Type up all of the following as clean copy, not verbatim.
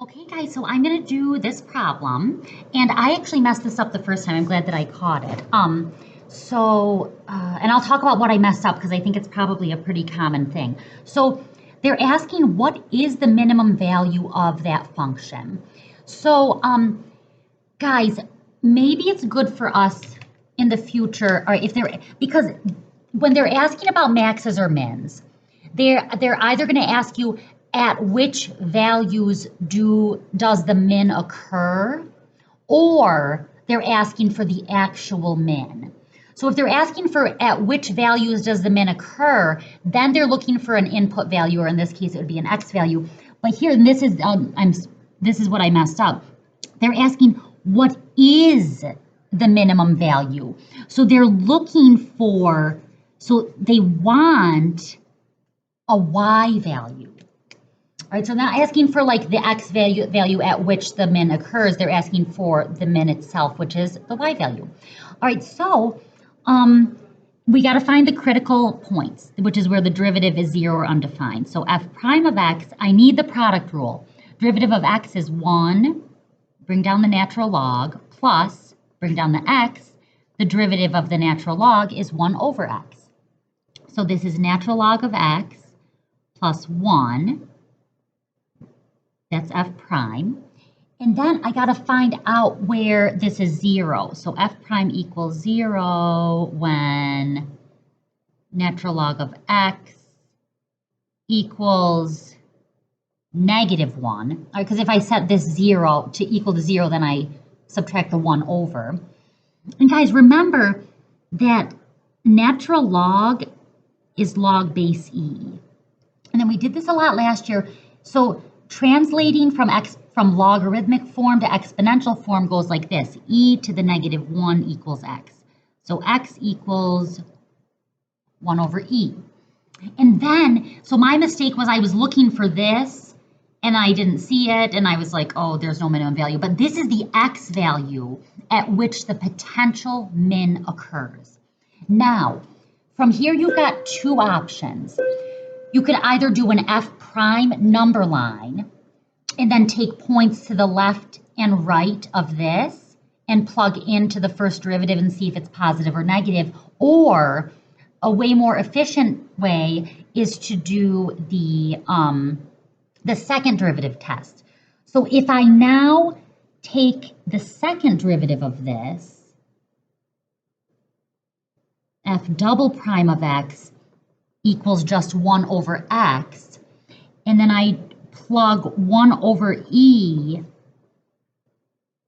Okay, guys, so I'm going to do this problem, and I actually messed this up the first time. I'm glad that I caught it. And I'll talk about what I messed up because I think it's probably a pretty common thing. So they're asking what is the minimum value of that function. So, guys, maybe it's good for us in the future, or because when they're asking about maxes or mins, they're either going to ask you at which values does the min occur, or they're asking for the actual min. So if they're asking for at which values does the min occur, then they're looking for an input value, or in this case it would be an x value. But here, and this is what I messed up. They're asking what is the minimum value. So they're looking for, so they want a y value. All right, so not asking for like the x value at which the min occurs. They're asking for the min itself, which is the y value. All right, so we got to find the critical points, which is where the derivative is 0 or undefined. So f prime of x, I need the product rule. Derivative of x is 1, bring down the natural log, plus, bring down the x. The derivative of the natural log is 1 over x. So this is natural log of x plus 1. That's f prime. And then I got to find out where this is 0. So f prime equals 0 when natural log of x equals negative 1. Because if I set this 0 to equal to 0, then I subtract the 1 over. And guys, remember that natural log is log base e. And then we did this a lot last year. So translating from logarithmic form to exponential form goes like this. E to the negative 1 equals x. So x equals 1 over e. And then, so my mistake was I was looking for this, and I didn't see it, and I was like, oh, there's no minimum value. But this is the x value at which the potential min occurs. Now, from here you've got two options. You could either do an f prime number line and then take points to the left and right of this and plug into the first derivative and see if it's positive or negative. Or a way more efficient way is to do the second derivative test. So if I now take the second derivative of this, f double prime of x equals just 1 over x, and then I plug 1 over e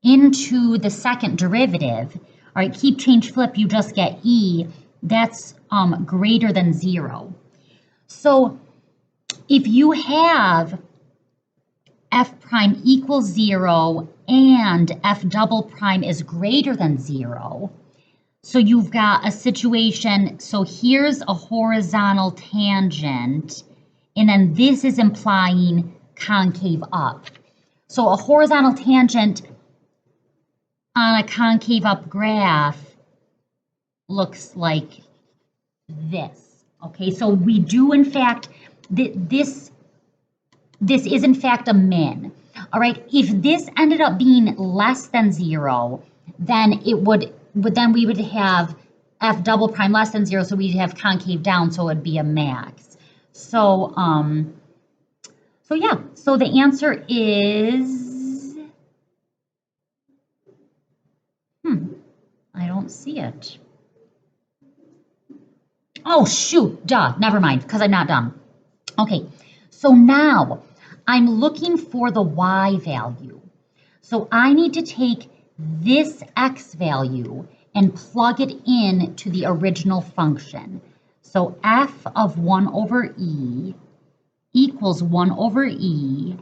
into the second derivative. All right, keep, change, flip, you just get e. That's greater than 0. So if you have f prime equals 0 and f double prime is greater than 0, so you've got a situation, so here's a horizontal tangent, and then this is implying concave up. So a horizontal tangent on a concave up graph looks like this. Okay, so we do in fact, this is in fact a min. All right, if this ended up being less than 0, then we would have f double prime less than 0, so we'd have concave down, so it'd be a max. So yeah, so the answer is, I don't see it. Oh, shoot, duh, never mind, because I'm not done. Okay, so now I'm looking for the y value. So I need to take this x value and plug it in to the original function. So f of 1 over e equals 1 over e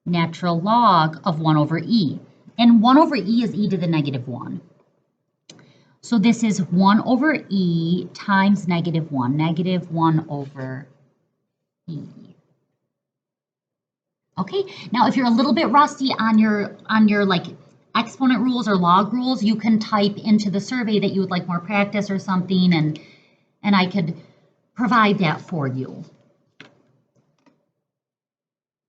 natural log of 1 over e. And 1 over e is e to the negative 1. So this is 1 over e times negative 1, negative 1 over e. Okay, now if you're a little bit rusty on your like exponent rules or log rules, you can type into the survey that you would like more practice or something, and I could provide that for you.